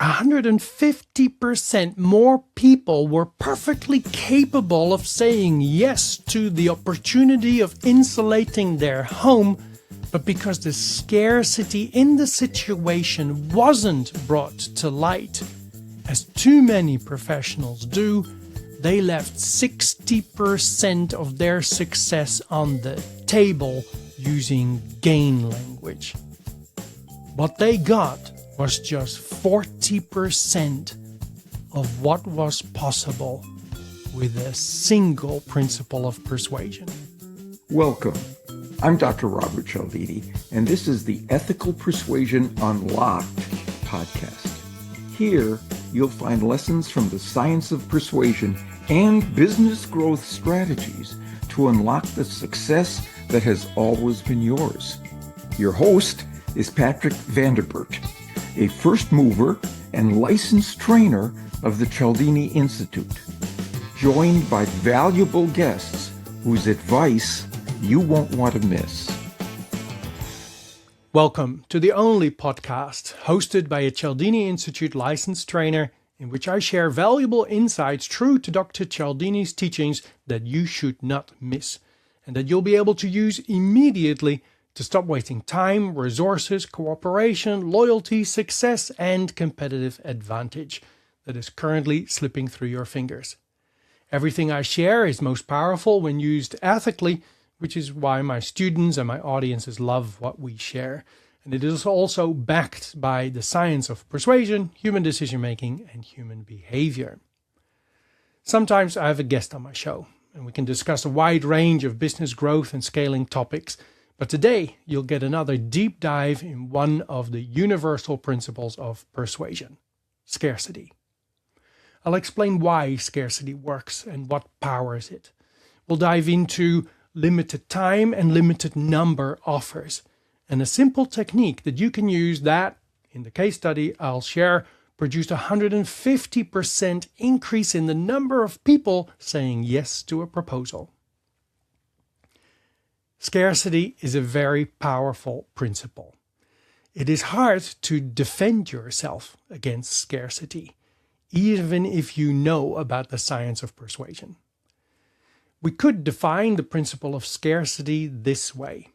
150% more people were perfectly capable of saying yes to the opportunity of insulating their home, but because the scarcity in the situation wasn't brought to light, as too many professionals do, they left 60% of their success on the table using gain language. What they got was just 40% of what was possible with a single principle of persuasion. Welcome. I'm Dr. Robert Cialdini, and this is the Ethical Persuasion Unlocked podcast. Here, you'll find lessons from the science of persuasion and business growth strategies to unlock the success that has always been yours. Your host is Patrick Vanderbert, a first mover and licensed trainer of the Cialdini Institute, joined by valuable guests whose advice you won't want to miss. Welcome to the only podcast hosted by a Cialdini Institute licensed trainer in which I share valuable insights true to Dr. Cialdini's teachings that you should not miss, and that you'll be able to use immediately to stop wasting time, resources, cooperation, loyalty, success, and competitive advantage that is currently slipping through your fingers. Everything I share is most powerful when used ethically, which is why my students and my audiences love what we share. And it is also backed by the science of persuasion, human decision-making, and human behavior. Sometimes I have a guest on my show, and we can discuss a wide range of business growth and scaling topics. But today, you'll get another deep dive in one of the universal principles of persuasion: scarcity. I'll explain why scarcity works and what powers it. We'll dive into limited time and limited number offers, and a simple technique that you can use that, in the case study I'll share, produced a 150% increase in the number of people saying yes to a proposal. Scarcity is a very powerful principle. It is hard to defend yourself against scarcity, even if you know about the science of persuasion. We could define the principle of scarcity this way.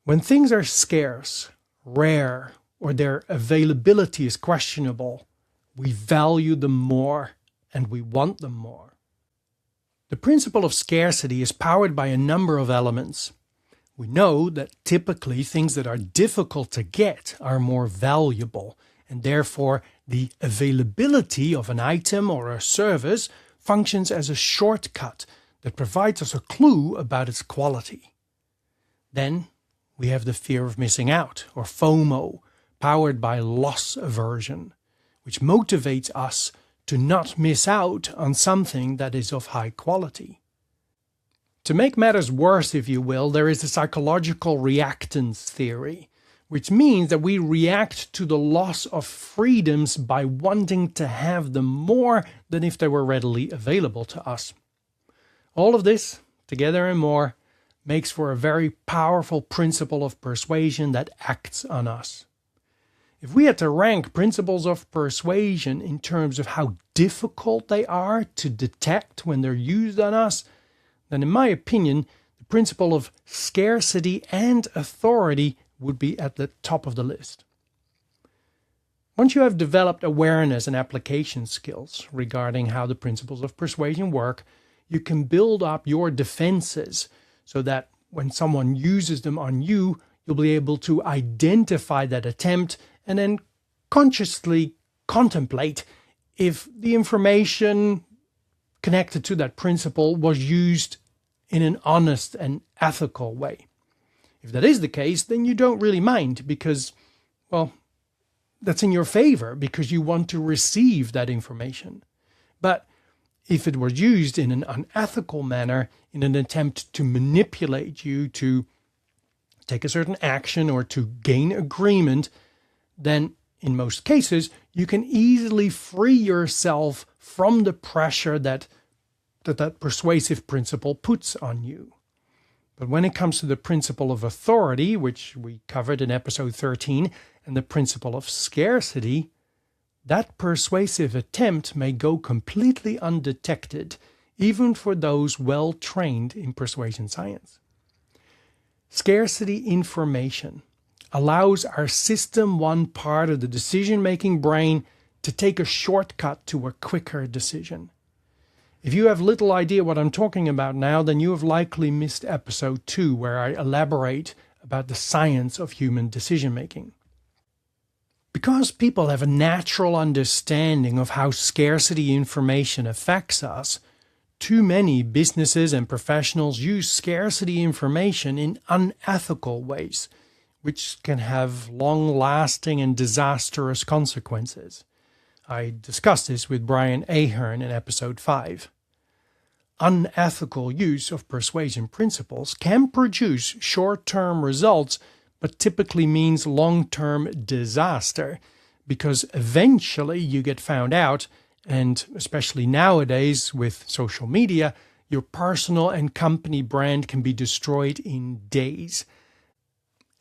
When things are scarce, rare, or their availability is questionable, we value them more and we want them more. The principle of scarcity is powered by a number of elements. We know that typically things that are difficult to get are more valuable, and therefore the availability of an item or a service functions as a shortcut that provides us a clue about its quality. Then we have the fear of missing out, or FOMO, powered by loss aversion, which motivates us to not miss out on something that is of high quality. To make matters worse, if you will, there is the psychological reactance theory, which means that we react to the loss of freedoms by wanting to have them more than if they were readily available to us. All of this, together and more, makes for a very powerful principle of persuasion that acts on us. If we had to rank principles of persuasion in terms of how difficult they are to detect when they're used on us, then in my opinion, the principle of scarcity and authority would be at the top of the list. Once you have developed awareness and application skills regarding how the principles of persuasion work, you can build up your defenses so that when someone uses them on you, you'll be able to identify that attempt and then consciously contemplate if the information connected to that principle was used in an honest and ethical way. If that is the case, then you don't really mind because, well, that's in your favor because you want to receive that information. But if it was used in an unethical manner, in an attempt to manipulate you to take a certain action or to gain agreement, then in most cases, you can easily free yourself from the pressure that persuasive principle puts on you. But when it comes to the principle of authority, which we covered in episode 13, and the principle of scarcity, that persuasive attempt may go completely undetected, even for those well trained in persuasion science. Scarcity information allows our System 1 part of the decision-making brain to take a shortcut to a quicker decision. If you have little idea what I'm talking about now, then you have likely missed episode 2, where I elaborate about the science of human decision-making. Because people have a natural understanding of how scarcity information affects us, too many businesses and professionals use scarcity information in unethical ways, which can have long-lasting and disastrous consequences. I discussed this with Brian Ahern in episode 5. Unethical use of persuasion principles can produce short-term results, but typically means long-term disaster, because eventually you get found out, and especially nowadays with social media, your personal and company brand can be destroyed in days.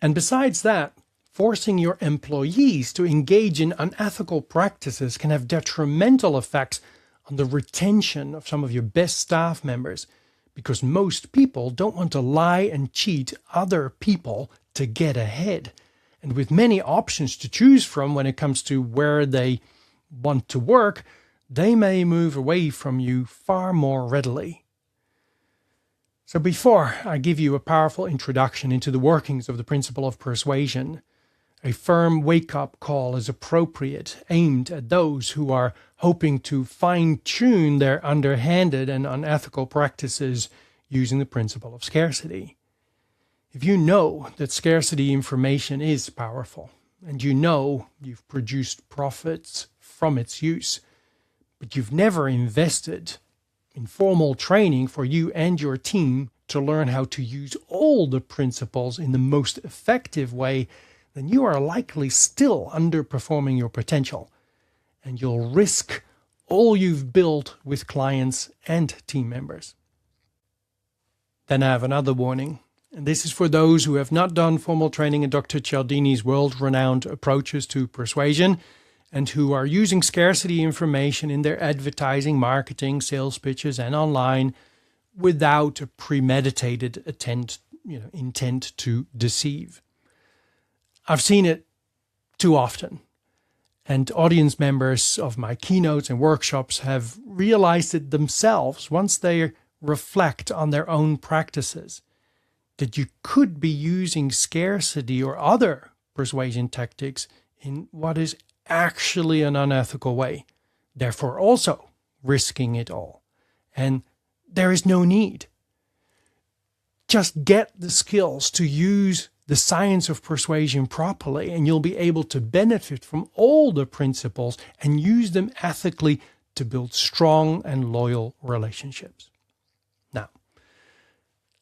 And besides that, forcing your employees to engage in unethical practices can have detrimental effects on the retention of some of your best staff members, because most people don't want to lie and cheat other people to get ahead. And with many options to choose from when it comes to where they want to work, they may move away from you far more readily. So before I give you a powerful introduction into the workings of the principle of persuasion, a firm wake-up call is appropriate, aimed at those who are hoping to fine-tune their underhanded and unethical practices using the principle of scarcity. If you know that scarcity information is powerful, and you know you've produced profits from its use, but you've never invested in formal training for you and your team to learn how to use all the principles in the most effective way, then you are likely still underperforming your potential, and you'll risk all you've built with clients and team members. Then I have another warning, and this is for those who have not done formal training in Dr. Cialdini's world-renowned approaches to persuasion, and who are using scarcity information in their advertising, marketing, sales pitches, and online without a premeditated intent to deceive. I've seen it too often, and audience members of my keynotes and workshops have realized it themselves once they reflect on their own practices, that you could be using scarcity or other persuasion tactics in what is actually an unethical way, therefore also risking it all. And there is no need. Just get the skills to use the science of persuasion properly, and you'll be able to benefit from all the principles and use them ethically to build strong and loyal relationships. Now,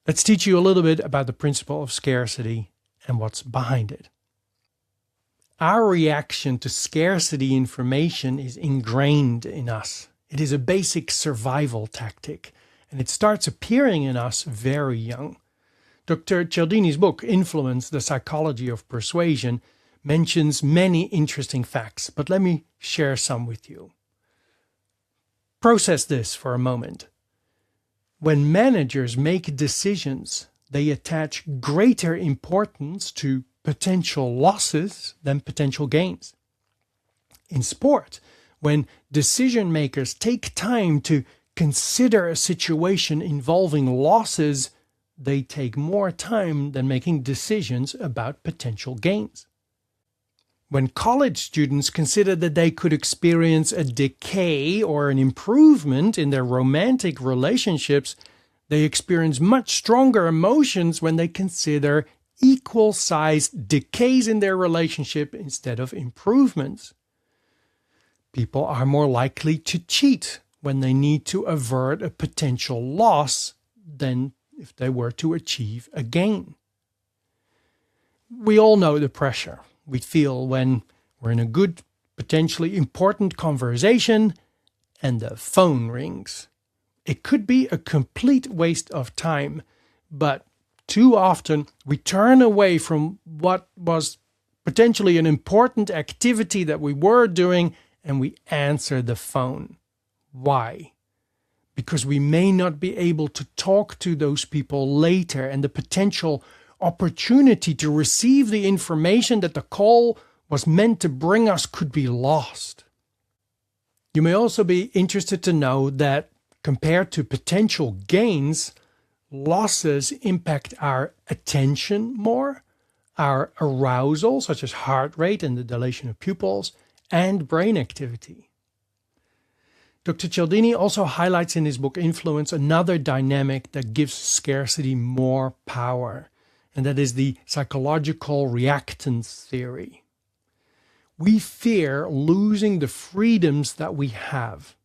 let's teach you a little bit about the principle of scarcity and what's behind it. Our reaction to scarcity information is ingrained in us. It is a basic survival tactic, and it starts appearing in us very young. Dr. Cialdini's book, Influence, the Psychology of Persuasion, mentions many interesting facts, but let me share some with you. Process this for a moment. When managers make decisions, they attach greater importance to potential losses than potential gains. In sport, when decision makers take time to consider a situation involving losses, they take more time than making decisions about potential gains. When college students consider that they could experience a decay or an improvement in their romantic relationships, they experience much stronger emotions when they consider equal-sized decays in their relationship instead of improvements. People are more likely to cheat when they need to avert a potential loss than if they were to achieve a gain. We all know the pressure we feel when we're in a good, potentially important conversation and the phone rings. It could be a complete waste of time, but too often we turn away from what was potentially an important activity that we were doing and we answer the phone. Why? Because we may not be able to talk to those people later, and the potential opportunity to receive the information that the call was meant to bring us could be lost. You may also be interested to know that compared to potential gains, losses impact our attention more, our arousal, such as heart rate and the dilation of pupils, and brain activity. Dr. Cialdini also highlights in his book Influence another dynamic that gives scarcity more power, and that is the psychological reactance theory. We fear losing the freedoms that we have.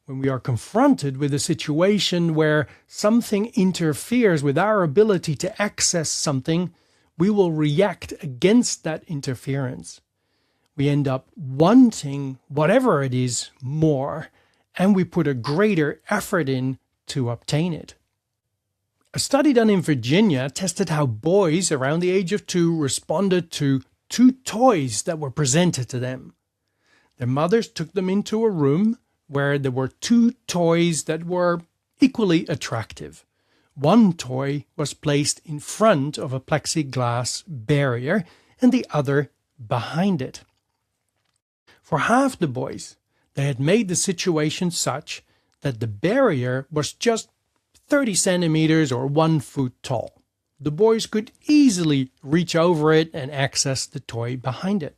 When we are confronted with a situation where something interferes with our ability to access something, we will react against that interference. We end up wanting whatever it is more, and we put a greater effort in to obtain it. A study done in Virginia tested how boys around the age of 2 responded to 2 toys that were presented to them. Their mothers took them into a room where there were 2 toys that were equally attractive. One toy was placed in front of a plexiglass barrier and the other behind it. For half the boys, they had made the situation such that the barrier was just 30 centimeters or 1 foot tall. The boys could easily reach over it and access the toy behind it.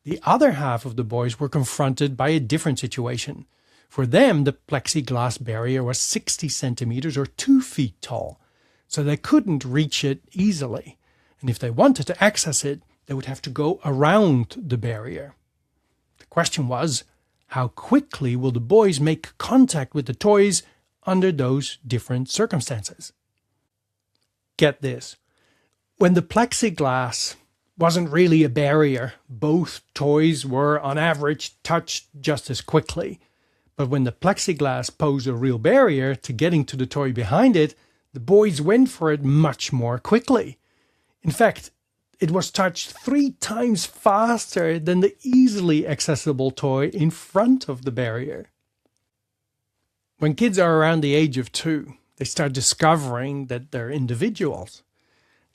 The other half of the boys were confronted by a different situation. For them, the plexiglass barrier was 60 centimeters or 2 feet tall, so they couldn't reach it easily. And if they wanted to access it, they would have to go around the barrier. The question was, how quickly will the boys make contact with the toys under those different circumstances? Get this. When the plexiglass wasn't really a barrier, both toys were on average touched just as quickly. But when the plexiglass posed a real barrier to getting to the toy behind it, the boys went for it much more quickly. In fact, it was touched 3 times faster than the easily accessible toy in front of the barrier. When kids are around the age of 2, they start discovering that they're individuals.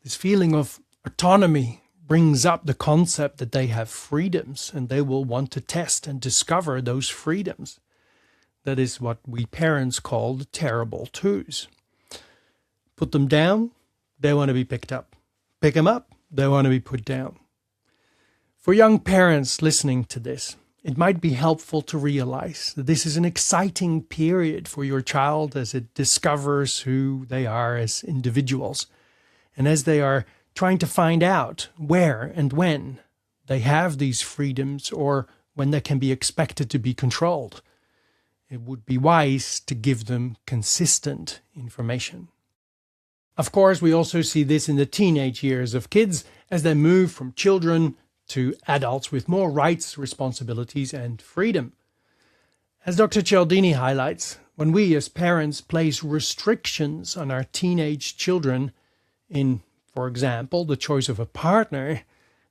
This feeling of autonomy brings up the concept that they have freedoms, and they will want to test and discover those freedoms. That is what we parents call the terrible twos. Put them down, they want to be picked up. Pick them up, they want to be put down. For young parents listening to this, it might be helpful to realize that this is an exciting period for your child as it discovers who they are as individuals, and as they are trying to find out where and when they have these freedoms or when they can be expected to be controlled. It would be wise to give them consistent information. Of course, we also see this in the teenage years of kids as they move from children to adults with more rights, responsibilities, and freedom. As Dr. Cialdini highlights, when we as parents place restrictions on our teenage children in, for example, the choice of a partner,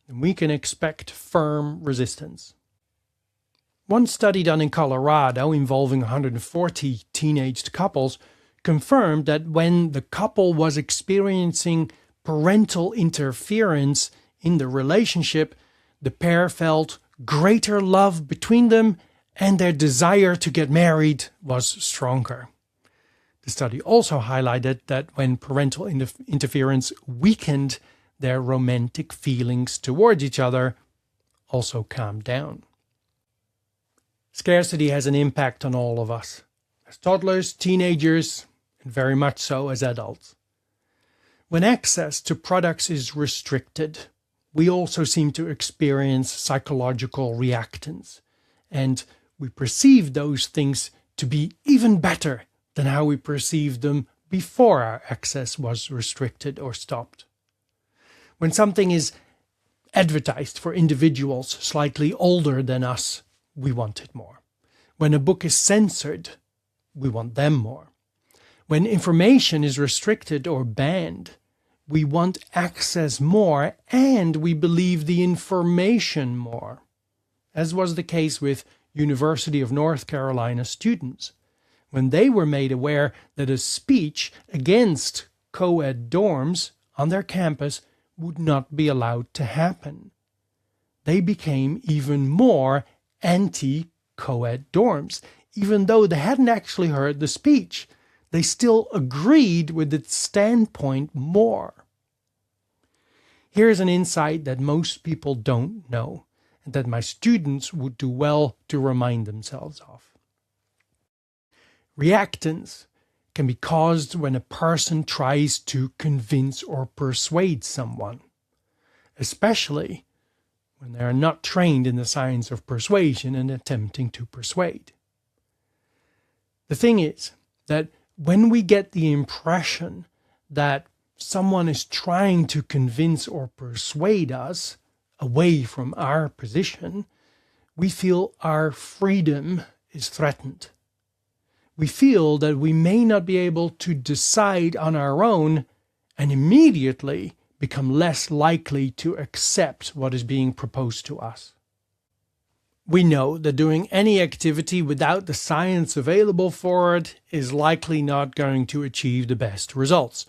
then we can expect firm resistance. One study done in Colorado involving 140 teenaged couples confirmed that when the couple was experiencing parental interference in the relationship, the pair felt greater love between them and their desire to get married was stronger. The study also highlighted that when parental interference weakened, their romantic feelings towards each other also calmed down. Scarcity has an impact on all of us, as toddlers, teenagers, and very much so as adults. When access to products is restricted, we also seem to experience psychological reactance, and we perceive those things to be even better than how we perceived them before our access was restricted or stopped. When something is advertised for individuals slightly older than us, we want it more. When a book is censored, we want them more. When information is restricted or banned, we want access more and we believe the information more, as was the case with University of North Carolina students, when they were made aware that a speech against co-ed dorms on their campus would not be allowed to happen. They became even more anti-co-ed dorms. Even though they hadn't actually heard the speech, they still agreed with its standpoint more. Here's an insight that most people don't know, and that my students would do well to remind themselves of. Reactance can be caused when a person tries to convince or persuade someone, especially when they are not trained in the science of persuasion and attempting to persuade. The thing is that when we get the impression that someone is trying to convince or persuade us away from our position, we feel our freedom is threatened. We feel that we may not be able to decide on our own and immediately become less likely to accept what is being proposed to us. We know that doing any activity without the science available for it is likely not going to achieve the best results.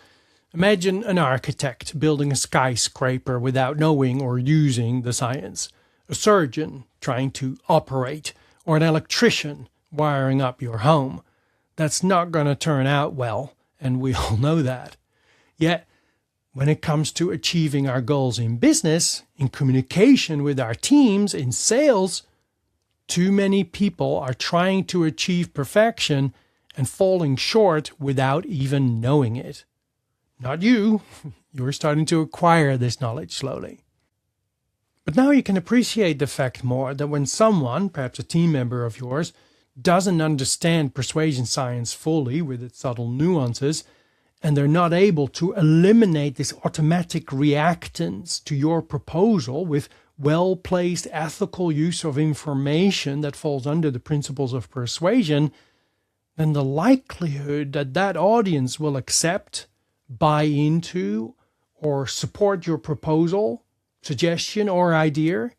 Imagine an architect building a skyscraper without knowing or using the science, a surgeon trying to operate, or an electrician wiring up your home. That's not going to turn out well, and we all know that. Yet, when it comes to achieving our goals in business, in communication with our teams, in sales, too many people are trying to achieve perfection and falling short without even knowing it. Not you. You're starting to acquire this knowledge slowly. But now you can appreciate the fact more that when someone, perhaps a team member of yours, doesn't understand persuasion science fully with its subtle nuances, and they're not able to eliminate this automatic reactance to your proposal with well-placed ethical use of information that falls under the principles of persuasion, then the likelihood that that audience will accept, buy into, or support your proposal, suggestion, or idea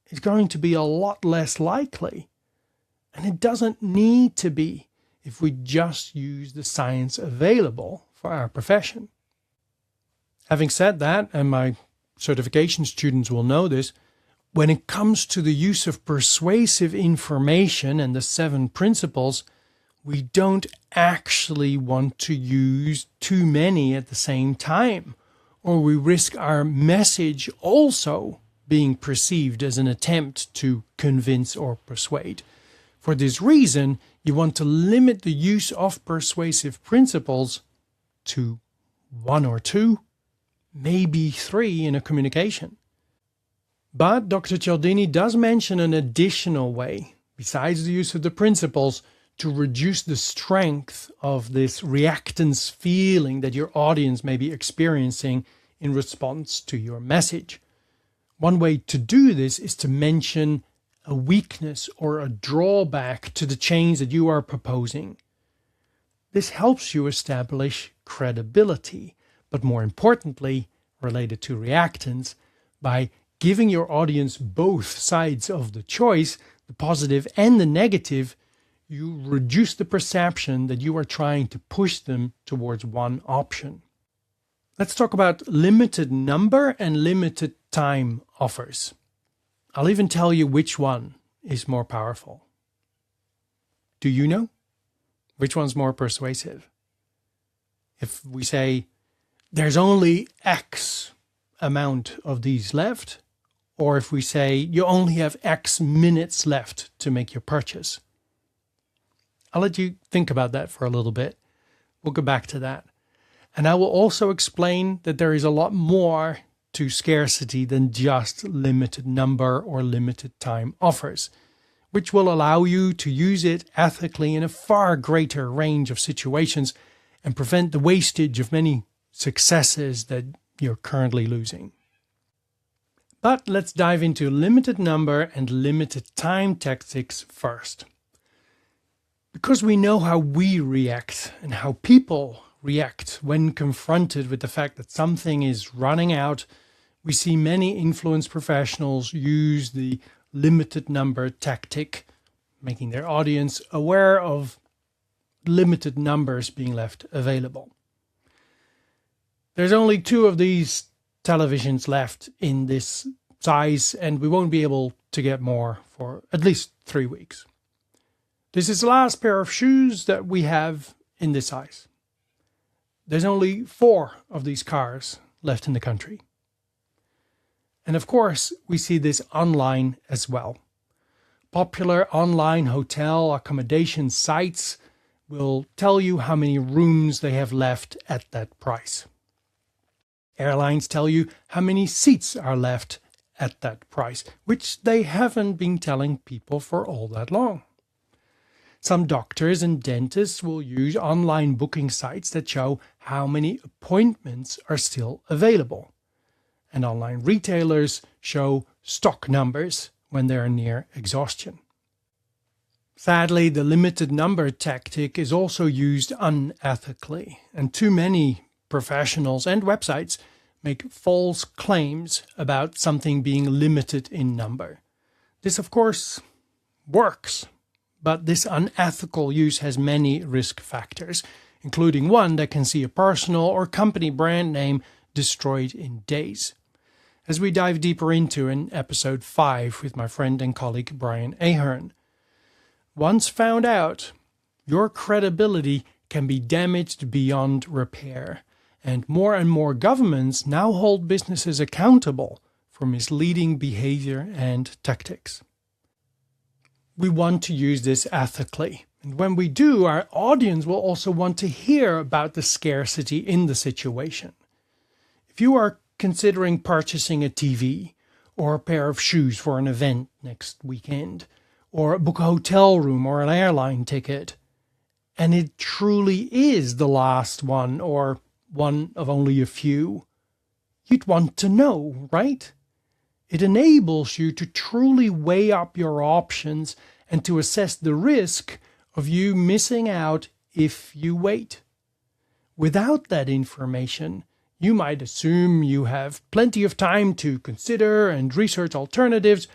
is going to be a lot less likely. And it doesn't need to be if we just use the science available for our profession. Having said that, and my certification students will know this, when it comes to the use of persuasive information and the 7 principles, we don't actually want to use too many at the same time, or we risk our message also being perceived as an attempt to convince or persuade. For this reason, you want to limit the use of persuasive principles to 1 or 2, maybe 3 in a communication. But Dr. Cialdini does mention an additional way, besides the use of the principles, to reduce the strength of this reactance feeling that your audience may be experiencing in response to your message. One way to do this is to mention a weakness or a drawback to the change that you are proposing. This helps you establish credibility, but more importantly, related to reactance, by giving your audience both sides of the choice, the positive and the negative, you reduce the perception that you are trying to push them towards one option. Let's talk about limited number and limited time offers. I'll even tell you which one is more powerful. Do you know? Which one's more persuasive? If we say, there's only X amount of these left, or if we say, you only have X minutes left to make your purchase. I'll let you think about that for a little bit. We'll go back to that. And I will also explain that there is a lot more to scarcity than just limited number or limited time offers, which will allow you to use it ethically in a far greater range of situations and prevent the wastage of many successes that you're currently losing. But let's dive into limited number and limited time tactics first. Because we know how we react and how people react when confronted with the fact that something is running out, we see many influence professionals use the limited number tactic, making their audience aware of limited numbers being left available. There's only 2 of these televisions left in this size, and we won't be able to get more for at least 3 weeks. This is the last pair of shoes that we have in this size. There's only 4 of these cars left in the country. And of course, we see this online as well. Popular online hotel accommodation sites will tell you how many rooms they have left at that price. Airlines tell you how many seats are left at that price, which they haven't been telling people for all that long. Some doctors and dentists will use online booking sites that show how many appointments are still available. And online retailers show stock numbers when they are near exhaustion. Sadly, the limited number tactic is also used unethically, and too many professionals and websites make false claims about something being limited in number. This, of course, works, but this unethical use has many risk factors, including one that can see a personal or company brand name destroyed in days. As we dive deeper into in episode 5 with my friend and colleague Brian Ahern. Once found out, your credibility can be damaged beyond repair, and more governments now hold businesses accountable for misleading behavior and tactics. We want to use this ethically, and when we do, our audience will also want to hear about the scarcity in the situation. If you are considering purchasing a TV or a pair of shoes for an event next weekend, or book a hotel room or an airline ticket, and it truly is the last one or one of only a few, you'd want to know, right? It enables you to truly weigh up your options and to assess the risk of you missing out if you wait. Without that information, you might assume you have plenty of time to consider and research alternatives,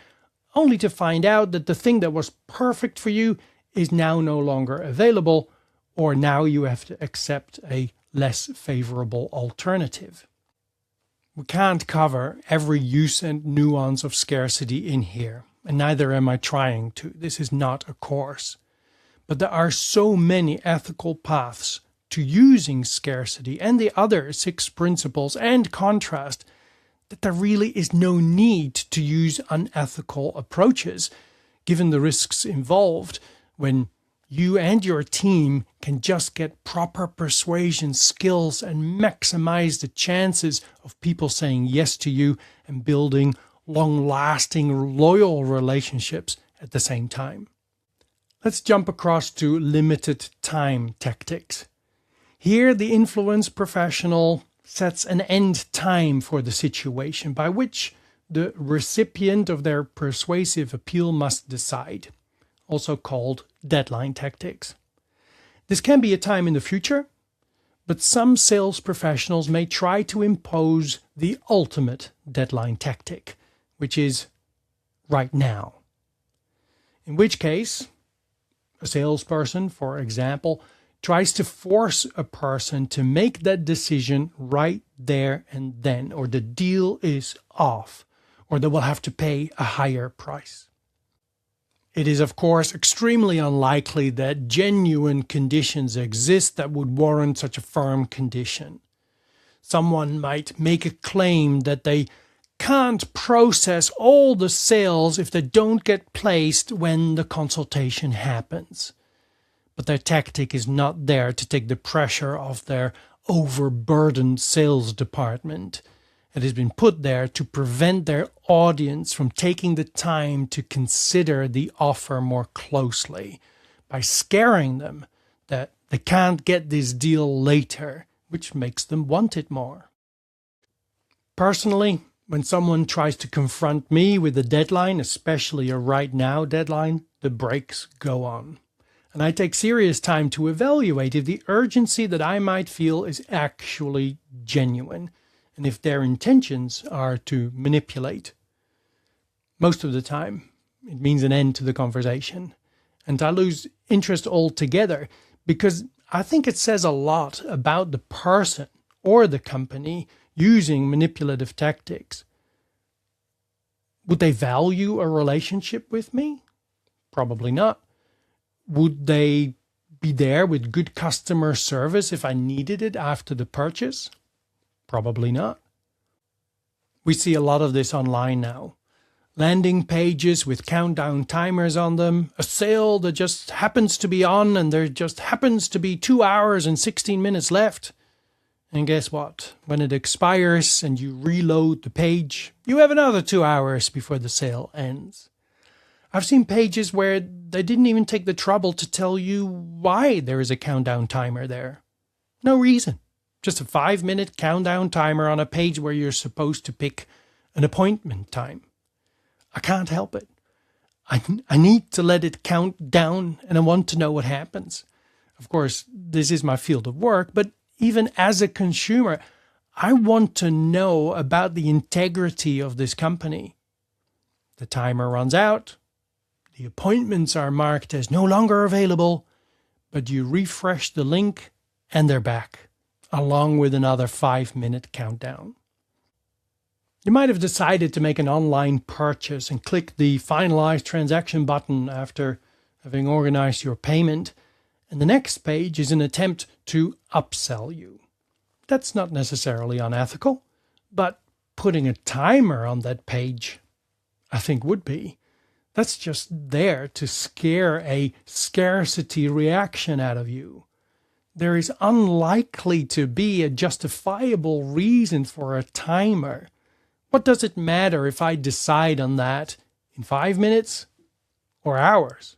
only to find out that the thing that was perfect for you is now no longer available, or now you have to accept a less favorable alternative. We can't cover every use and nuance of scarcity in here, and neither am I trying to. This is not a course. But there are so many ethical paths to using scarcity and the other 6 principles and contrast that there really is no need to use unethical approaches, given the risks involved when you and your team can just get proper persuasion skills and maximize the chances of people saying yes to you and building long-lasting, loyal relationships at the same time. Let's jump across to limited time tactics. Here, the influence professional sets an end time for the situation by which the recipient of their persuasive appeal must decide, also called deadline tactics. This can be a time in the future, but some sales professionals may try to impose the ultimate deadline tactic, which is right now. In which case, a salesperson, for example, tries to force a person to make that decision right there and then, or the deal is off, or they will have to pay a higher price. It is, of course, extremely unlikely that genuine conditions exist that would warrant such a firm condition. Someone might make a claim that they can't process all the sales if they don't get placed when the consultation happens. But their tactic is not there to take the pressure off their overburdened sales department. It has been put there to prevent their audience from taking the time to consider the offer more closely by scaring them that they can't get this deal later, which makes them want it more. Personally, when someone tries to confront me with a deadline, especially a right now deadline, the brakes go on. and I take serious time to evaluate if the urgency that I might feel is actually genuine, and if their intentions are to manipulate. Most of the time, it means an end to the conversation, and I lose interest altogether because I think it says a lot about the person or the company using manipulative tactics. Would they value a relationship with me? Probably not. Would they be there with good customer service if I needed it after the purchase? Probably not. We see a lot of this online now. Landing pages with countdown timers on them, a sale that just happens to be on and there just happens to be 2 hours and 16 minutes left. And guess what? When it expires and you reload the page, you have another 2 hours before the sale ends. I've seen pages where they didn't even take the trouble to tell you why there is a countdown timer there. No reason. Just a 5-minute countdown timer on a page where you're supposed to pick an appointment time. I can't help it. I need to let it count down and I want to know what happens. Of course, this is my field of work, but even as a consumer, I want to know about the integrity of this company. The timer runs out. The appointments are marked as no longer available, but you refresh the link and they're back, along with another 5-minute countdown. You might have decided to make an online purchase and click the finalize transaction button after having organized your payment, and the next page is an attempt to upsell you. That's not necessarily unethical, but putting a timer on that page, I think would be. That's just there to scare a scarcity reaction out of you. There is unlikely to be a justifiable reason for a timer. What does it matter if I decide on that in 5 minutes or hours?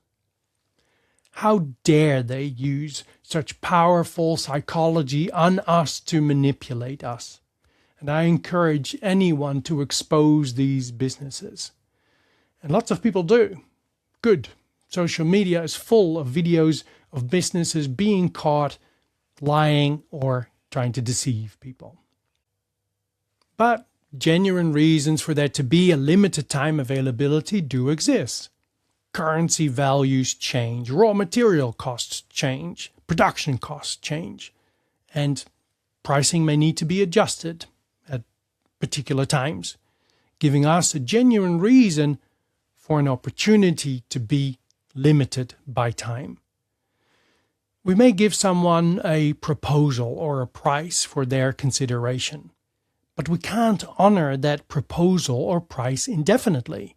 How dare they use such powerful psychology on us to manipulate us? And I encourage anyone to expose these businesses. And lots of people do. Good. Social media is full of videos of businesses being caught lying or trying to deceive people. But genuine reasons for there to be a limited time availability do exist. Currency values change, raw material costs change, production costs change, and pricing may need to be adjusted at particular times, giving us a genuine reason for an opportunity to be limited by time. We may give someone a proposal or a price for their consideration, but we can't honor that proposal or price indefinitely.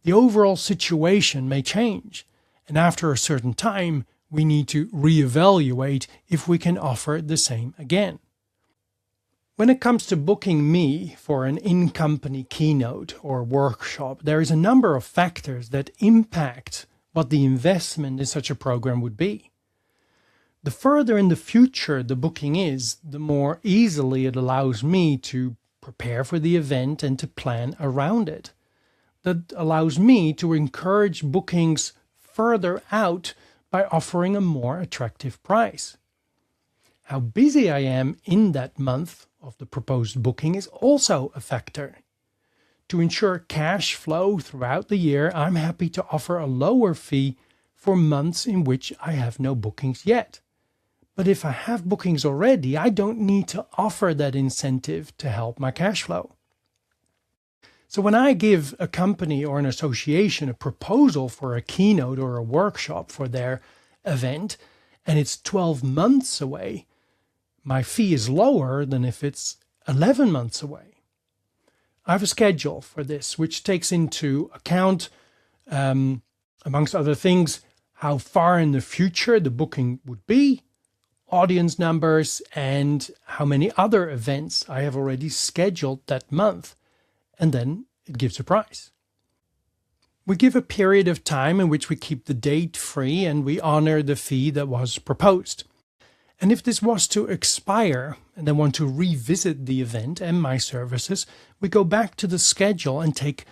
The overall situation may change, and after a certain time, we need to reevaluate if we can offer the same again. When it comes to booking me for an in-company keynote or workshop, there is a number of factors that impact what the investment in such a program would be. The further in the future the booking is, the more easily it allows me to prepare for the event and to plan around it. That allows me to encourage bookings further out by offering a more attractive price. How busy I am in that month of the proposed booking is also a factor. To ensure cash flow throughout the year, I'm happy to offer a lower fee for months in which I have no bookings yet. But if I have bookings already, I don't need to offer that incentive to help my cash flow. So when I give a company or an association a proposal for a keynote or a workshop for their event, and it's 12 months away, my fee is lower than if it's 11 months away. I have a schedule for this, which takes into account, amongst other things, how far in the future the booking would be, audience numbers, and how many other events I have already scheduled that month. And then it gives a price. We give a period of time in which we keep the date free and we honor the fee that was proposed. And if this was to expire and they want to revisit the event and my services, we go back to the schedule and take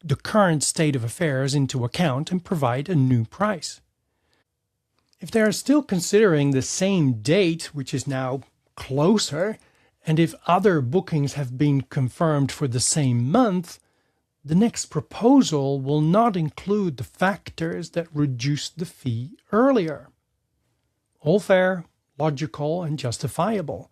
the current state of affairs into account and provide a new price. If they are still considering the same date, which is now closer, and if other bookings have been confirmed for the same month, the next proposal will not include the factors that reduced the fee earlier. All fair, logical, and justifiable,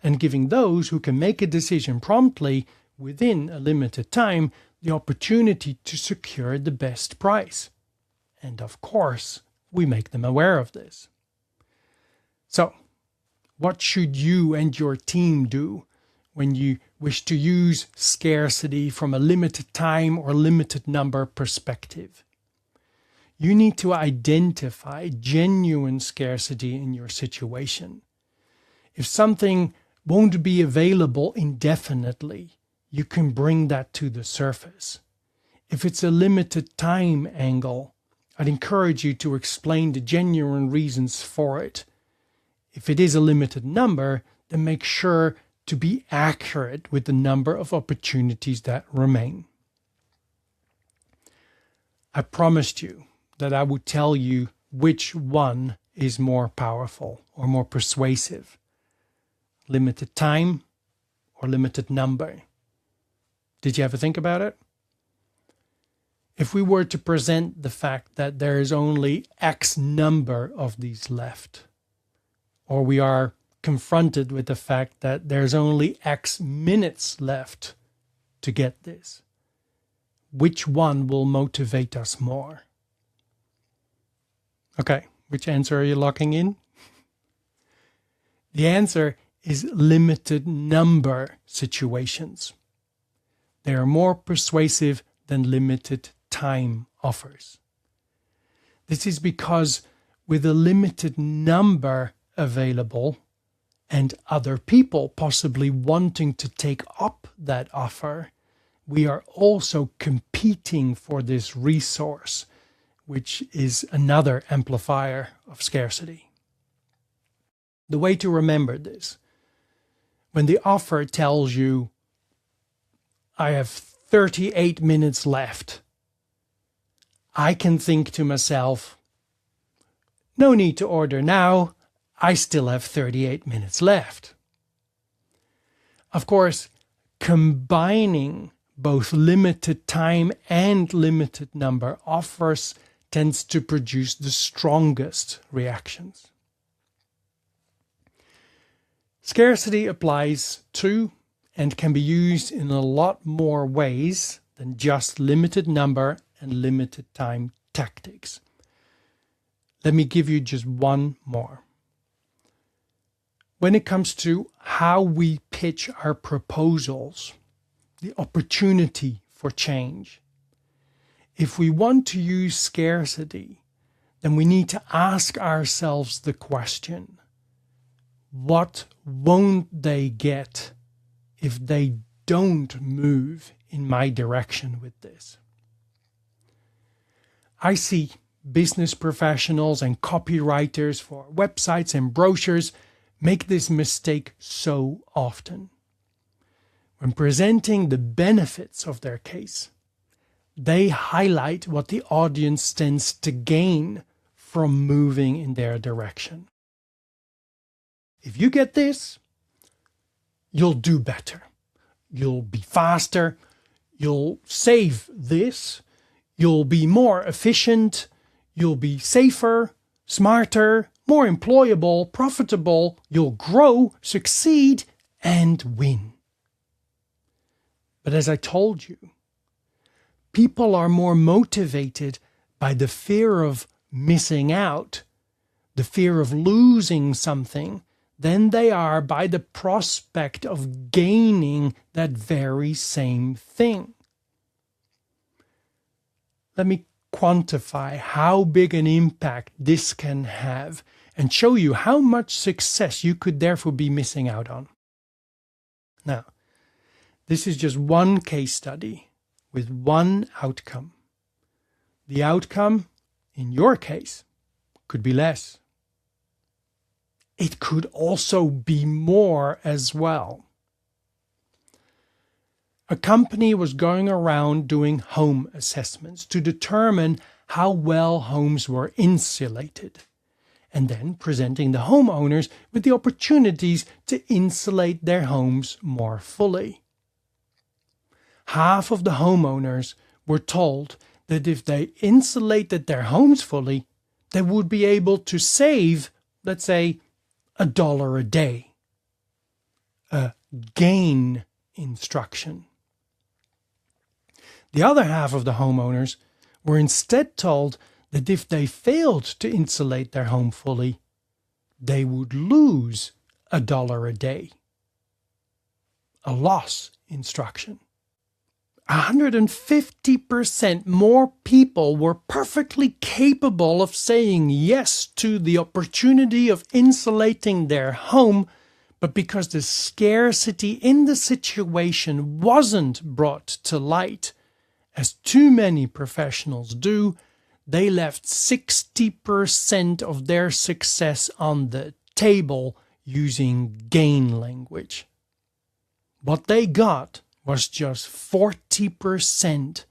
and giving those who can make a decision promptly within a limited time the opportunity to secure the best price. And of course, we make them aware of this. So, what should you and your team do when you wish to use scarcity from a limited time or limited number perspective? You need to identify genuine scarcity in your situation. If something won't be available indefinitely, you can bring that to the surface. If it's a limited time angle, I'd encourage you to explain the genuine reasons for it. If it is a limited number, then make sure to be accurate with the number of opportunities that remain. I promised you that I would tell you which one is more powerful or more persuasive. Limited time or limited number. Did you ever think about it? If we were to present the fact that there is only X number of these left, or we are confronted with the fact that there's only X minutes left to get this, which one will motivate us more? Okay, which answer are you locking in? The answer is limited number situations. They are more persuasive than limited time offers. This is because with a limited number available and other people possibly wanting to take up that offer, we are also competing for this resource, which is another amplifier of scarcity. The way to remember this: when the offer tells you, I have 38 minutes left, I can think to myself, no need to order now, I still have 38 minutes left. Of course, combining both limited time and limited number offers tends to produce the strongest reactions. Scarcity applies to and can be used in a lot more ways than just limited number and limited time tactics. Let me give you just one more. When it comes to how we pitch our proposals, the opportunity for change, if we want to use scarcity, then we need to ask ourselves the question, what won't they get if they don't move in my direction with this? I see business professionals and copywriters for websites and brochures make this mistake so often. When presenting the benefits of their case, they highlight what the audience stands to gain from moving in their direction. If you get this, you'll do better. You'll be faster. You'll save this. You'll be more efficient. You'll be safer, smarter, more employable, profitable. You'll grow, succeed, and win. But as I told you, people are more motivated by the fear of missing out, the fear of losing something, than they are by the prospect of gaining that very same thing. Let me quantify how big an impact this can have and show you how much success you could therefore be missing out on. Now, this is just one case study with one outcome. The outcome, in your case, could be less. It could also be more as well. A company was going around doing home assessments to determine how well homes were insulated. and then presenting the homeowners with the opportunities to insulate their homes more fully. Half of the homeowners were told that if they insulated their homes fully, they would be able to save, let's say, $1 a day. A gain instruction. The other half of the homeowners were instead told that if they failed to insulate their home fully, they would lose $1 a day. A loss instruction. 150% more people were perfectly capable of saying yes to the opportunity of insulating their home, but because the scarcity in the situation wasn't brought to light, as too many professionals do, they left 60% of their success on the table using gain language. What they got was just 40%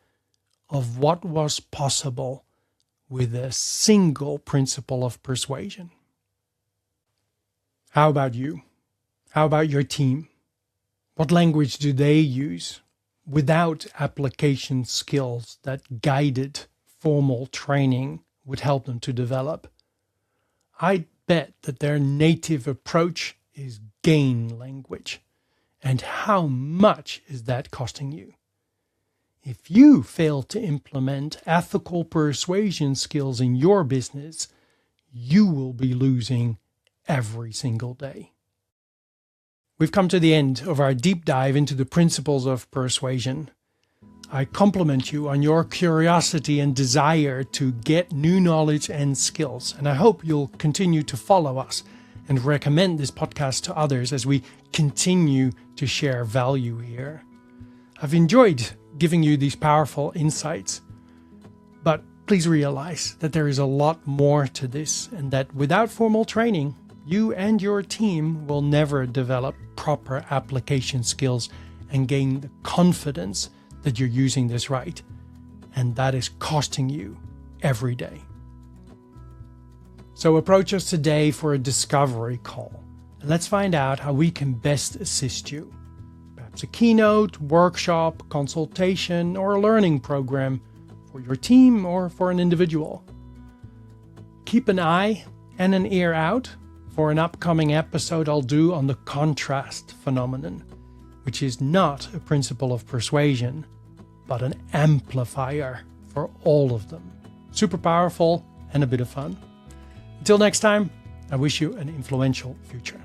of what was possible with a single principle of persuasion. How about you? How about your team? What language do they use without application skills that guided formal training would help them to develop? I bet that their native approach is gain language. And how much is that costing you? If you fail to implement ethical persuasion skills in your business, you will be losing every single day. We've come to the end of our deep dive into the principles of persuasion. I compliment you on your curiosity and desire to get new knowledge and skills, and I hope you'll continue to follow us and recommend this podcast to others as we continue to share value here. I've enjoyed giving you these powerful insights, but please realize that there is a lot more to this, and that without formal training, you and your team will never develop proper application skills and gain the confidence that you're using this right, and that is costing you every day. So approach us today for a discovery call, and let's find out how we can best assist you. Perhaps a keynote, workshop, consultation, or a learning program for your team or for an individual. Keep an eye and an ear out for an upcoming episode I'll do on the contrast phenomenon, which is not a principle of persuasion, but an amplifier for all of them. Super powerful and a bit of fun. Until next time, I wish you an influential future.